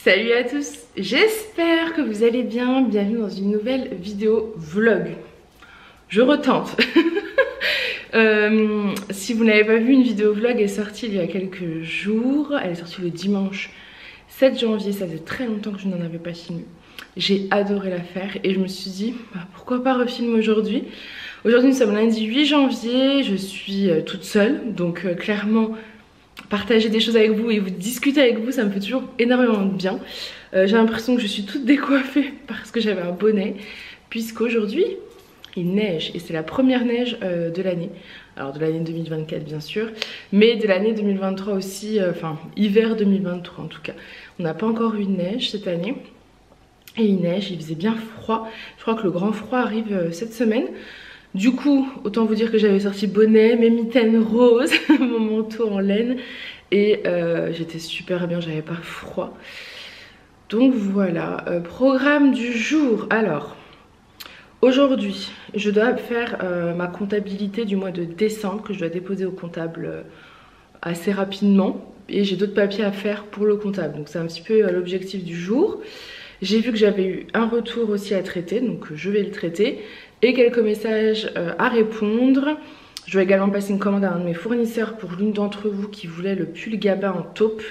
Salut à tous, j'espère que vous allez bien, bienvenue dans une nouvelle vidéo vlog. Je retente. Si vous n'avez pas vu, une vidéo vlog est sortie il y a quelques jours, elle est sortie le dimanche 7 janvier, ça faisait très longtemps que je n'en avais pas filmé. J'ai adoré la faire et je me suis dit pourquoi pas refilmer aujourd'hui. Aujourd'hui nous sommes lundi 8 janvier, je suis toute seule, donc clairement partager des choses avec vous et vous discuter avec vous, ça me fait toujours énormément de bien. J'ai l'impression que je suis toute décoiffée parce que j'avais un bonnet, puisqu'aujourd'hui il neige et c'est la première neige de l'année. Alors de l'année 2024 bien sûr, mais de l'année 2023 aussi, enfin hiver 2023 en tout cas. On n'a pas encore eu de neige cette année. Et il neige, il faisait bien froid. Je crois que le grand froid arrive cette semaine. Du coup, autant vous dire que j'avais sorti bonnet, mes mitaines roses, mon manteau en laine. Et j'étais super bien, j'avais pas froid. Donc voilà, programme du jour. Alors, aujourd'hui, je dois faire ma comptabilité du mois de décembre que je dois déposer au comptable assez rapidement. Et j'ai d'autres papiers à faire pour le comptable. Donc c'est un petit peu l'objectif du jour. J'ai vu que j'avais eu un retour aussi à traiter, donc je vais le traiter. Et quelques messages à répondre. Je vais également passer une commande à un de mes fournisseurs pour l'une d'entre vous qui voulait le pull Gabin en taupe.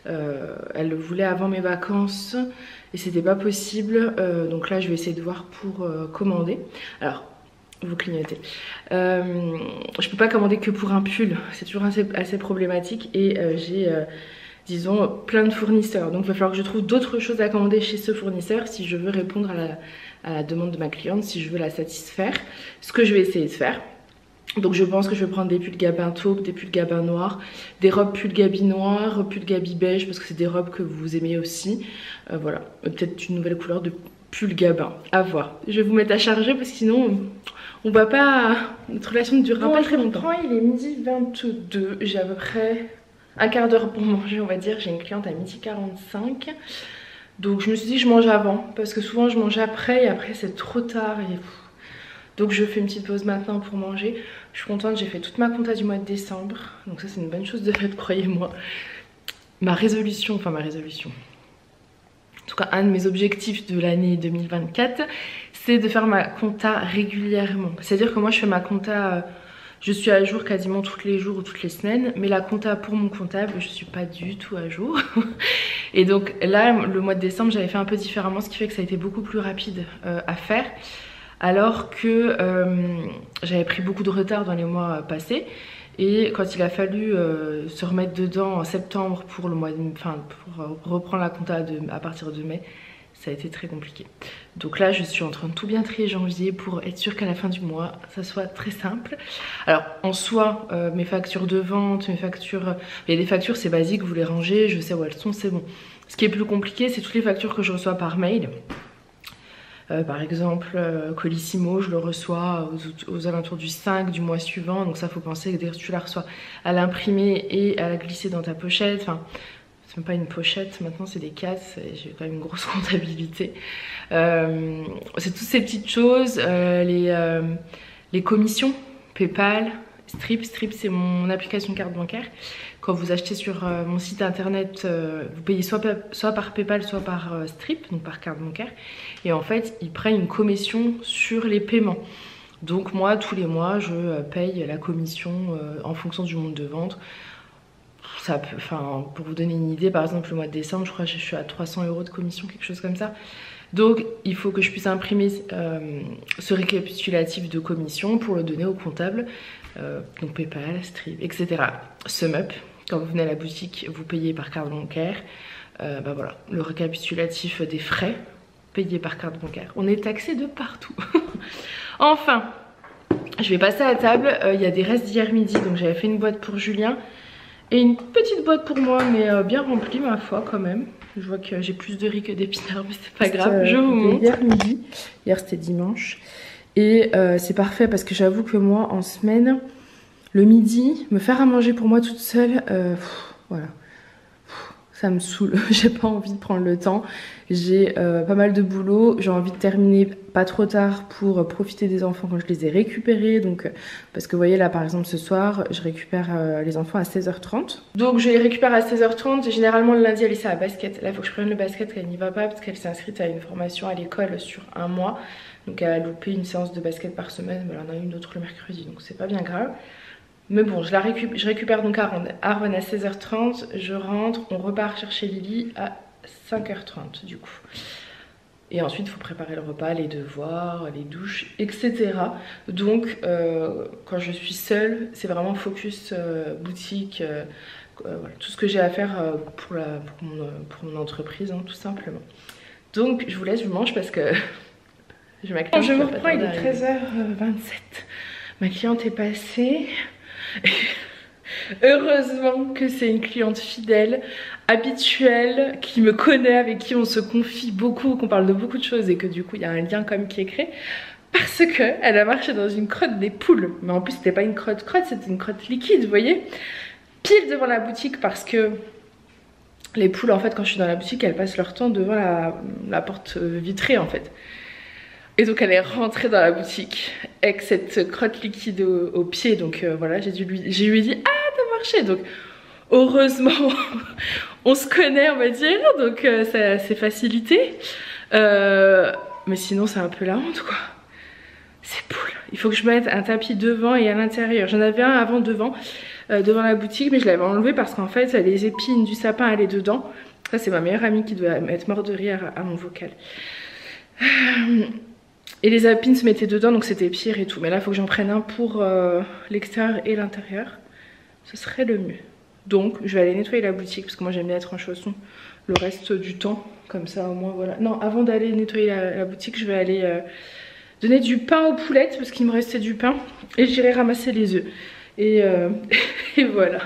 Elle le voulait avant mes vacances et c'était pas possible. Donc là je vais essayer de voir pour commander. Alors, vous clignotez. Je peux pas commander que pour un pull, c'est toujours assez problématique et j'ai... disons plein de fournisseurs, donc il va falloir que je trouve d'autres choses à commander chez ce fournisseur si je veux répondre à la demande de ma cliente, si je veux la satisfaire, ce que je vais essayer de faire. Donc je pense que je vais prendre des pulls Gabin taupe, des pulls Gabin noirs, des robes pull Gabi noir, pull Gabi beige parce que c'est des robes que vous aimez aussi. Voilà, peut-être une nouvelle couleur de pull Gabin, à voir. Je vais vous mettre à charger parce que sinon on va pas, notre relation ne durera pas très longtemps. Il est midi 22, j'ai à peu près un quart d'heure pour manger, on va dire. J'ai une cliente à midi 45. Donc je me suis dit je mange avant parce que souvent je mange après et après c'est trop tard et... Donc je fais une petite pause maintenant pour manger. Je suis contente, j'ai fait toute ma compta du mois de décembre. Donc ça c'est une bonne chose de fait, croyez-moi. Ma résolution, enfin ma résolution, en tout cas un de mes objectifs de l'année 2024, c'est de faire ma compta régulièrement. C'est-à-dire que moi je fais ma compta... Je suis à jour quasiment tous les jours ou toutes les semaines, mais la compta pour mon comptable, je suis pas du tout à jour. Et donc là, le mois de décembre, j'avais fait un peu différemment, ce qui fait que ça a été beaucoup plus rapide à faire. Alors que j'avais pris beaucoup de retard dans les mois passés. Et quand il a fallu se remettre dedans en septembre pour le mois de, pour reprendre la compta à partir de mai, ça a été très compliqué. Donc là je suis en train de tout bien trier janvier pour être sûre qu'à la fin du mois ça soit très simple. Alors en soi mes factures de vente, mes factures, il y a des factures c'est basique, vous les rangez, je sais où elles sont, c'est bon. Ce qui est plus compliqué c'est toutes les factures que je reçois par mail. Par exemple Colissimo je le reçois aux alentours du 5 du mois suivant, donc ça faut penser que tu la reçois à l'imprimer et à la glisser dans ta pochette. Enfin, c'est même pas une pochette, maintenant c'est des cases, j'ai quand même une grosse comptabilité. C'est toutes ces petites choses, les commissions, Paypal, Stripe c'est mon application carte bancaire. Quand vous achetez sur mon site internet, vous payez soit par Paypal, soit par Stripe, donc par carte bancaire. Et en fait, ils prennent une commission sur les paiements. Donc moi, tous les mois, je paye la commission en fonction du montant de vente. Ça peut, enfin, pour vous donner une idée, par exemple le mois de décembre, je crois que je suis à 300 € de commission, quelque chose comme ça. Donc il faut que je puisse imprimer ce récapitulatif de commission pour le donner au comptable. Donc Paypal, Stripe, etc. SumUp, quand vous venez à la boutique, vous payez par carte bancaire. Bah voilà, le récapitulatif des frais payés par carte bancaire. On est taxé de partout. Enfin, je vais passer à la table. Il y a des restes d'hier midi, donc j'avais fait une boîte pour Julien. Et une petite boîte pour moi, mais bien remplie ma foi quand même. Je vois que j'ai plus de riz que d'épinards, mais c'est pas grave, je vous montre. Hier midi, hier c'était dimanche. Et c'est parfait parce que j'avoue que moi en semaine, le midi, me faire à manger pour moi toute seule, voilà. ça me saoule, j'ai pas envie de prendre le temps, j'ai pas mal de boulot, j'ai envie de terminer pas trop tard pour profiter des enfants quand je les ai récupérés, donc parce que vous voyez là par exemple ce soir je récupère les enfants à 16h30, donc je les récupère à 16h30 et généralement le lundi elle est à la basket, là il faut que je prenne le basket, qu'elle n'y va pas parce qu'elle s'est inscrite à une formation à l'école sur un mois, donc elle a loupé une séance de basket par semaine, mais elle en a une autre le mercredi, donc c'est pas bien grave. Mais bon, je récupère donc Aaron à 16h30, je rentre, on repart chercher Lily à 5h30 du coup. Et ensuite, il faut préparer le repas, les devoirs, les douches, etc. Donc, quand je suis seule, c'est vraiment focus boutique, voilà, tout ce que j'ai à faire pour mon entreprise, hein, tout simplement. Donc, je vous laisse, je mange parce que je m'accroche. Je me reprends, il est 13h27. Ma cliente est passée. Heureusement que c'est une cliente fidèle, habituelle, qui me connaît, avec qui on se confie beaucoup, qu'on parle de beaucoup de choses et que du coup il y a un lien comme qui est créé. Parce que elle a marché dans une crotte des poules. Mais en plus c'était pas une crotte, c'était une crotte liquide, vous voyez. Pile devant la boutique parce que les poules en fait quand je suis dans la boutique elles passent leur temps devant la porte vitrée en fait. Et donc elle est rentrée dans la boutique avec cette crotte liquide au pied, donc voilà, je lui ai dit ah t'as marché, donc heureusement on se connaît on va dire, donc ça c'est facilité, mais sinon c'est un peu la honte quoi, c'est poules. Il faut que je mette un tapis devant et à l'intérieur, j'en avais un avant devant la boutique mais je l'avais enlevé parce qu'en fait les épines du sapin allaient dedans, ça c'est ma meilleure amie qui doit être morte de rire à mon vocal. Et les épines se mettaient dedans donc c'était pire et tout. Mais là il faut que j'en prenne un pour l'extérieur et l'intérieur. Ce serait le mieux. Donc je vais aller nettoyer la boutique parce que moi j'aime bien être en chaussons le reste du temps. Comme ça au moins voilà. Non, avant d'aller nettoyer la boutique je vais aller donner du pain aux poulettes parce qu'il me restait du pain. Et j'irai ramasser les œufs. Et voilà.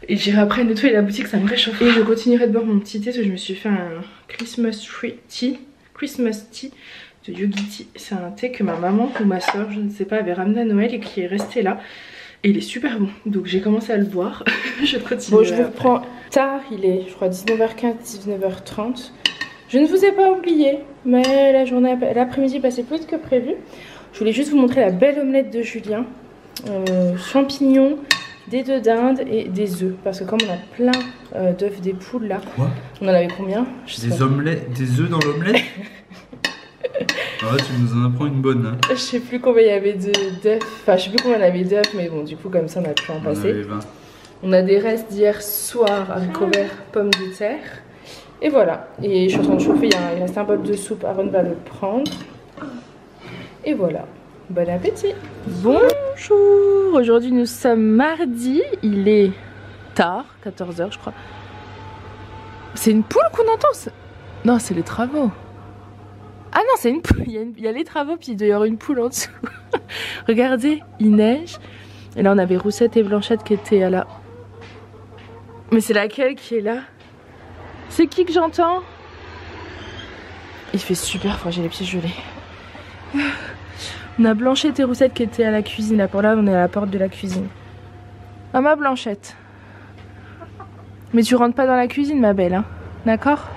Et j'irai après nettoyer la boutique, ça me réchauffe. Et je continuerai de boire mon petit thé parce que je me suis fait un Christmas tea de Yogi Tea. C'est un thé que ma maman ou ma soeur, je ne sais pas, avait ramené à Noël et qui est resté là. Et il est super bon. Donc j'ai commencé à le boire. Je continue. Bon, je vous reprends tard. Il est, je crois, 19h15, 19h30. Je ne vous ai pas oublié, mais l'après-midi est passé plus vite que prévu. Je voulais juste vous montrer la belle omelette de Julien. Champignons, des œufs d'Inde et des œufs. Parce que comme on a plein d'œufs des poules là. Quoi? On en avait combien? Des omelettes, des œufs dans l'omelette? Ah ouais, tu nous en apprends une bonne hein. Je sais plus combien il y avait d'œufs. Enfin, je sais plus combien on avait d'œufs, mais bon, du coup, comme ça, on a pu en passer. On a des restes d'hier soir, haricots verts, pommes de terre. Et voilà. Et je suis en train de chauffer. Il reste un bol de soupe. Aaron va le prendre. Et voilà. Bon appétit. Bonjour. Aujourd'hui, nous sommes mardi. Il est tard, 14h, je crois. C'est une poule qu'on entend? Non, c'est les travaux. Ah non, c'est une poule, il y a les travaux, puis il doit y avoir une poule en dessous. Regardez, il neige. Et là, on avait Roussette et Blanchette qui étaient là. Mais c'est laquelle qui est là? C'est qui que j'entends? Il fait super froid, j'ai les pieds gelés. On a Blanchette et Roussette qui étaient à la cuisine. Là, pour là, on est à la porte de la cuisine. Ah, ma Blanchette. Mais tu rentres pas dans la cuisine, ma belle, hein? D'accord?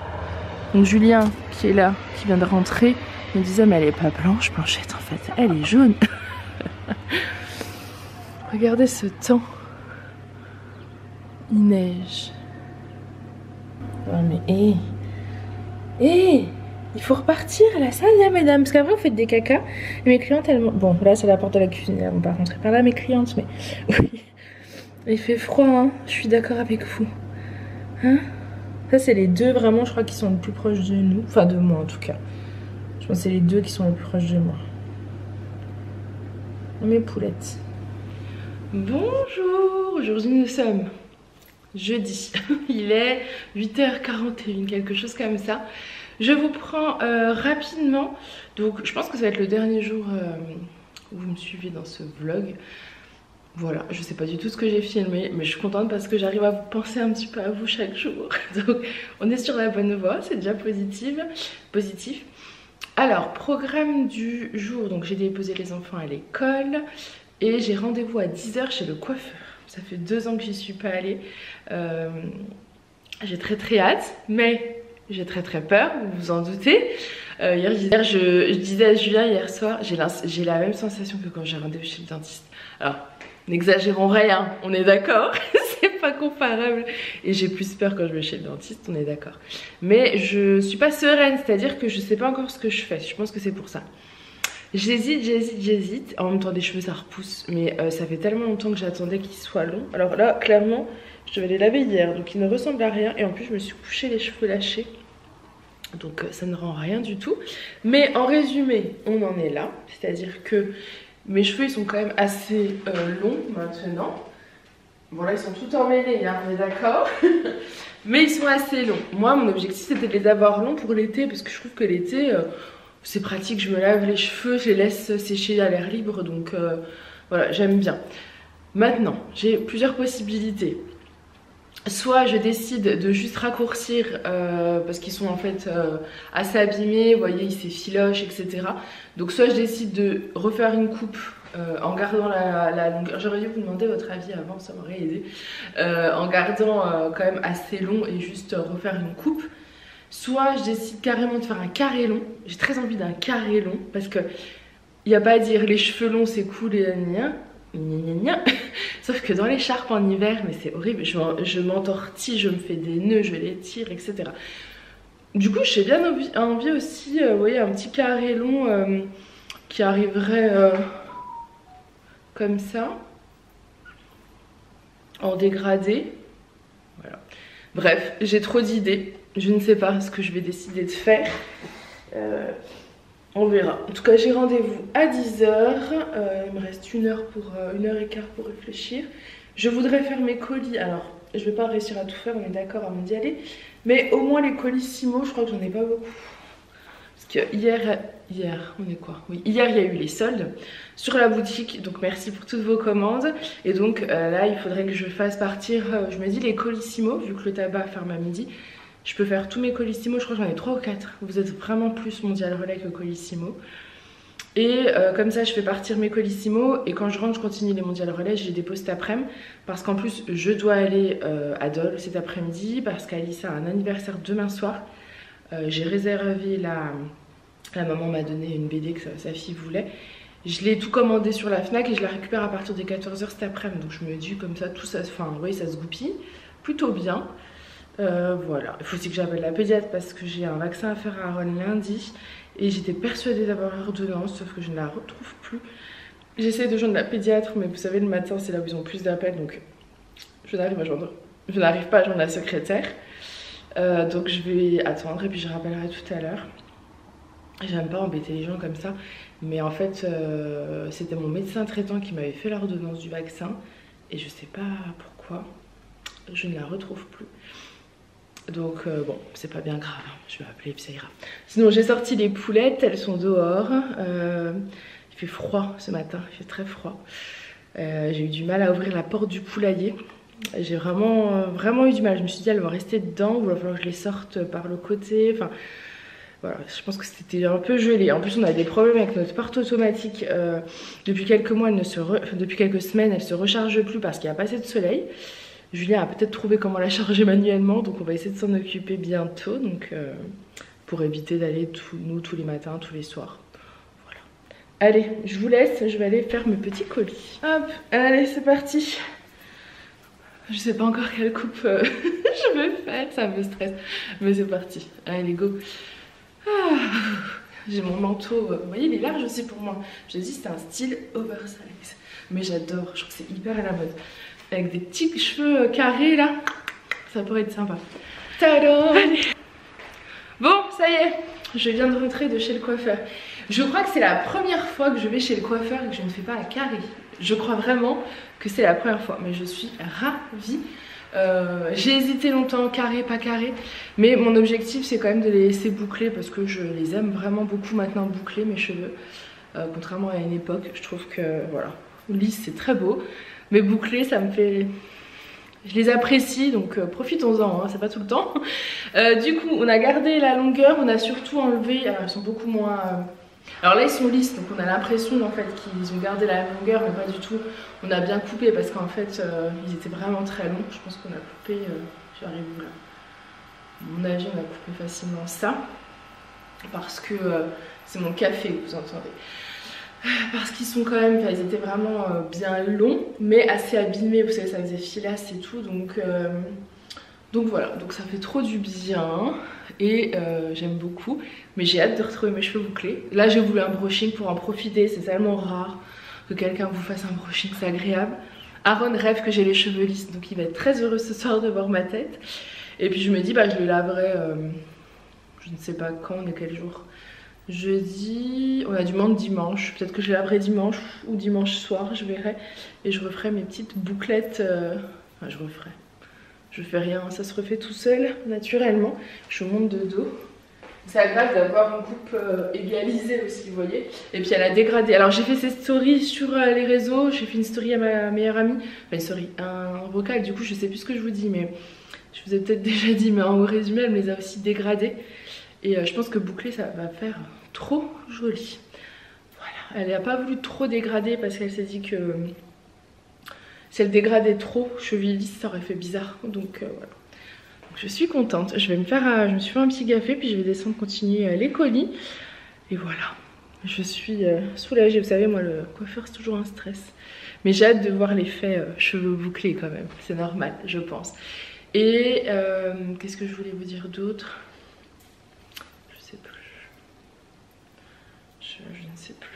Donc Julien qui est là, qui vient de rentrer, me disait mais elle est pas blanche Blanchette en fait, elle est jaune. Regardez ce temps. Il neige. Oh mais il faut repartir à la salle là mesdames, parce qu'après vous faites des caca. Et mes clientes elles... Bon là c'est la porte de la cuisine, elles vont pas rentrer par là mes clientes, mais oui. Il fait froid hein, je suis d'accord avec vous. Hein? Ça c'est les deux vraiment je crois qui sont le plus proches de nous, enfin de moi en tout cas. Je pense que c'est les deux qui sont les plus proches de moi. Mes poulettes. Bonjour, aujourd'hui nous sommes jeudi. Il est 8h41, quelque chose comme ça. Je vous prends rapidement. Donc je pense que ça va être le dernier jour où vous me suivez dans ce vlog. Voilà, je sais pas du tout ce que j'ai filmé, mais je suis contente parce que j'arrive à vous penser un petit peu à vous chaque jour. Donc on est sur la bonne voie, c'est déjà positif. Alors, programme du jour, donc j'ai déposé les enfants à l'école et j'ai rendez-vous à 10h chez le coiffeur. Ça fait 2 ans que j'y suis pas allée. J'ai très hâte, mais j'ai très peur, vous vous en doutez. Hier, je disais à Julien hier soir, j'ai la même sensation que quand j'ai rendez-vous chez le dentiste. Alors, n'exagérons rien, on est d'accord. C'est pas comparable. Et j'ai plus peur quand je vais chez le dentiste, on est d'accord. Mais je suis pas sereine, c'est-à-dire que je sais pas encore ce que je fais. Je pense que c'est pour ça. J'hésite. En même temps, des cheveux ça repousse, mais ça fait tellement longtemps que j'attendais qu'ils soient longs. Alors là, clairement, je devais les laver hier, donc ils ne ressemblent à rien. Et en plus, je me suis couché les cheveux lâchés. Donc ça ne rend rien du tout. Mais en résumé, on en est là. C'est-à-dire que mes cheveux, ils sont quand même assez longs maintenant. Bon là, ils sont tout emmêlés, hein, on est d'accord. Mais ils sont assez longs. Moi, mon objectif, c'était de les avoir longs pour l'été. Parce que je trouve que l'été, c'est pratique. Je me lave les cheveux, je les laisse sécher à l'air libre. Donc voilà, j'aime bien. Maintenant, j'ai plusieurs possibilités. Soit je décide de juste raccourcir parce qu'ils sont en fait assez abîmés, vous voyez, ils s'effilochent, etc. Donc soit je décide de refaire une coupe en gardant la longueur. J'aurais dû vous demander votre avis avant, ça m'aurait aidé. En gardant quand même assez long et juste refaire une coupe. Soit je décide carrément de faire un carré long. J'ai très envie d'un carré long parce que il n'y a pas à dire les cheveux longs c'est cool et gna gna. Sauf que dans l'écharpe en hiver, mais c'est horrible, je m'entortille, je me fais des nœuds, je les tire, etc. Du coup, j'ai bien envie aussi, vous voyez, un petit carré long qui arriverait comme ça, en dégradé. Voilà. Bref, j'ai trop d'idées, je ne sais pas ce que je vais décider de faire. On verra. En tout cas, j'ai rendez-vous à 10 h. Il me reste 1 heure pour 1h15 pour réfléchir. Je voudrais faire mes colis. Alors, je vais pas réussir à tout faire, on est d'accord avant d'y aller. Mais au moins les colissimo, je crois que j'en ai pas beaucoup. Parce que hier, on est quoi? Oui, hier il y a eu les soldes sur la boutique. Donc merci pour toutes vos commandes. Et donc là, il faudrait que je fasse partir, je me dis les colissimo, vu que le tabac ferme à midi. Je peux faire tous mes colissimo, je crois que j'en ai 3 ou 4. Vous êtes vraiment plus Mondial Relais que colissimo. Et comme ça, je fais partir mes colissimo. Et quand je rentre, je continue les Mondial Relais. Je les dépose cet après-midi. Parce qu'en plus, je dois aller à Dole cet après-midi. Parce qu'Alice a un anniversaire demain soir. J'ai réservé la maman m'a donné une BD que sa fille voulait. Je l'ai tout commandé sur la Fnac et je la récupère à partir des 14 h cet après-midi. Donc je me dis comme ça, tout ça, enfin, vous voyez, ça se goupille plutôt bien. Voilà, il faut aussi que j'appelle la pédiatre parce que j'ai un vaccin à faire à Aaron lundi et j'étais persuadée d'avoir l'ordonnance sauf que je ne la retrouve plus. J'essaie de joindre la pédiatre mais vous savez le matin c'est là où ils ont plus d'appels donc je n'arrive pas à joindre la secrétaire. Donc je vais attendre et puis je rappellerai tout à l'heure. J'aime pas embêter les gens comme ça mais en fait c'était mon médecin traitant qui m'avait fait l'ordonnance du vaccin et je sais pas pourquoi je ne la retrouve plus. Donc bon, c'est pas bien grave, je vais appeler et puis ça ira. Sinon j'ai sorti les poulettes, elles sont dehors. Il fait froid ce matin, il fait très froid. J'ai eu du mal à ouvrir la porte du poulailler. J'ai vraiment eu du mal. Je me suis dit elles vont rester dedans ou il va falloir que je les sorte par le côté. Enfin voilà, je pense que c'était un peu gelé. En plus on a des problèmes avec notre porte automatique. Depuis quelques mois, depuis quelques semaines, elle ne se recharge plus parce qu'il n'y a pas assez de soleil. Julien a peut-être trouvé comment la charger manuellement, donc on va essayer de s'en occuper bientôt, donc pour éviter d'aller nous tous les matins, tous les soirs. Voilà. Allez, je vous laisse, je vais aller faire mes petits colis. Hop, allez, c'est parti. Je sais pas encore quelle coupe je vais faire, ça me stresse, mais c'est parti. Allez, go. Ah, j'ai mon manteau, vous voyez, il est large aussi pour moi. Je dis c'est un style oversize, mais j'adore, je trouve que c'est hyper à la mode. Avec des petits cheveux carrés là, ça pourrait être sympa. Tadam! Bon, ça y est, je viens de rentrer de chez le coiffeur. Je crois que c'est la première fois que je vais chez le coiffeur et que je ne fais pas un carré. Je crois vraiment que c'est la première fois, mais je suis ravie. J'ai hésité longtemps, carré, pas carré, mais mon objectif c'est quand même de les laisser boucler parce que je les aime vraiment beaucoup maintenant boucler mes cheveux. Contrairement à une époque, je trouve que voilà, lisse c'est très beau. Mais bouclés, ça me fait... Je les apprécie, donc profitons-en, hein, c'est pas tout le temps. Du coup, on a gardé la longueur, on a surtout enlevé... Alors, ils sont beaucoup moins... Alors là, ils sont lisses, donc on a l'impression en fait qu'ils ont gardé la même longueur, mais pas du tout. On a bien coupé parce qu'en fait, ils étaient vraiment très longs. Je pense qu'on a coupé... J'arrive où là? À mon avis, on a coupé facilement ça. Parce que c'est mon café que vous entendez. Parce qu'ils sont quand même, ils étaient vraiment bien longs, mais assez abîmés. Vous savez, ça faisait filasse et tout. Donc voilà, donc ça fait trop du bien. Et j'aime beaucoup. Mais j'ai hâte de retrouver mes cheveux bouclés. Là, j'ai voulu un brushing pour en profiter. C'est tellement rare que quelqu'un vous fasse un brushing, c'est agréable. Aaron rêve que j'ai les cheveux lisses, donc il va être très heureux ce soir de voir ma tête. Et puis je me dis, bah je le laverai, je ne sais pas quand, on est quel jour. Jeudi, on a du monde dimanche. Peut-être que je le laverai dimanche ou dimanche soir, je verrai. Et je referai mes petites bouclettes. Enfin, je fais rien, ça se refait tout seul, naturellement. Je monte de dos. C'est agréable d'avoir une coupe égalisée aussi, vous voyez. Et puis elle a dégradé. Alors j'ai fait ces stories sur les réseaux. J'ai fait une story à ma meilleure amie. Enfin une story, un vocal. Du coup je sais plus ce que je vous dis, mais je vous ai peut-être déjà dit. Mais en résumé, elle me les a aussi dégradées. Et je pense que boucler ça va faire trop joli. Voilà. Elle n'a pas voulu trop dégrader parce qu'elle s'est dit que si elle dégradait trop cheville lisse, ça aurait fait bizarre. Donc voilà. Je suis contente, je me suis fait un petit café puis je vais descendre continuer les colis. Et voilà, je suis soulagée. Vous savez, moi le coiffeur c'est toujours un stress. Mais j'ai hâte de voir l'effet cheveux bouclés quand même, c'est normal je pense. Et qu'est-ce que je voulais vous dire d'autre? Je sais plus. Je ne sais plus.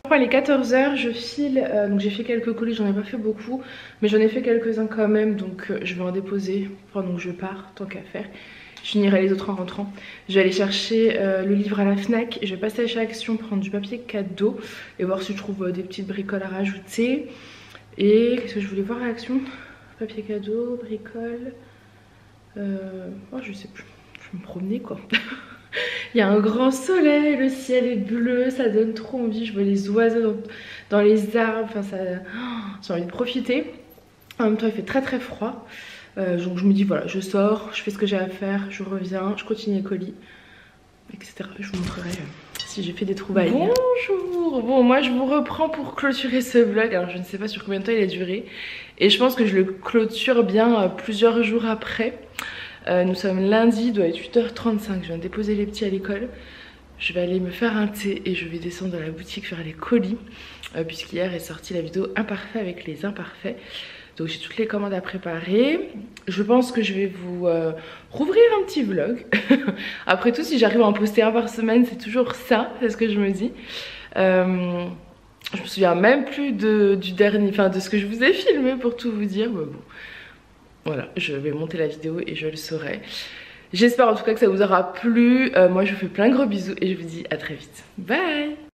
Il est 14 h, je file, donc j'ai fait quelques colis, j'en ai pas fait beaucoup, mais j'en ai fait quelques-uns quand même, donc je vais en déposer pendant que je pars, tant qu'à faire. Je finirai les autres en rentrant. Je vais aller chercher le livre à la Fnac, et je vais passer chez Action prendre du papier cadeau et voir si je trouve des petites bricoles à rajouter. Et qu'est-ce que je voulais voir à Action? Papier cadeau, bricole, oh je sais plus, je vais me promener quoi. Il y a un grand soleil, le ciel est bleu, ça donne trop envie. Je vois les oiseaux dans les arbres, enfin ça, j'ai envie de profiter. En même temps il fait très très froid, donc je me dis voilà, je sors, je fais ce que j'ai à faire, je reviens, je continue les colis, etc. Je vous montrerai si j'ai fait des trouvailles. Bonjour. Bon, moi je vous reprends pour clôturer ce vlog. Alors je ne sais pas sur combien de temps il a duré, et je pense que je le clôture bien plusieurs jours après. Nous sommes lundi, il doit être 8 h 35, je viens de déposer les petits à l'école. Je vais aller me faire un thé et je vais descendre dans la boutique faire les colis, puisqu'hier est sortie la vidéo imparfait avec les imparfaits. Donc j'ai toutes les commandes à préparer. Je pense que je vais vous rouvrir un petit vlog. Après tout, si j'arrive à en poster un par semaine, c'est toujours ça, c'est ce que je me dis. Je me souviens même plus du dernier, enfin de ce que je vous ai filmé pour tout vous dire, mais bon. Voilà, je vais monter la vidéo et je le saurai. J'espère en tout cas que ça vous aura plu. Moi je vous fais plein de gros bisous et je vous dis à très vite. Bye!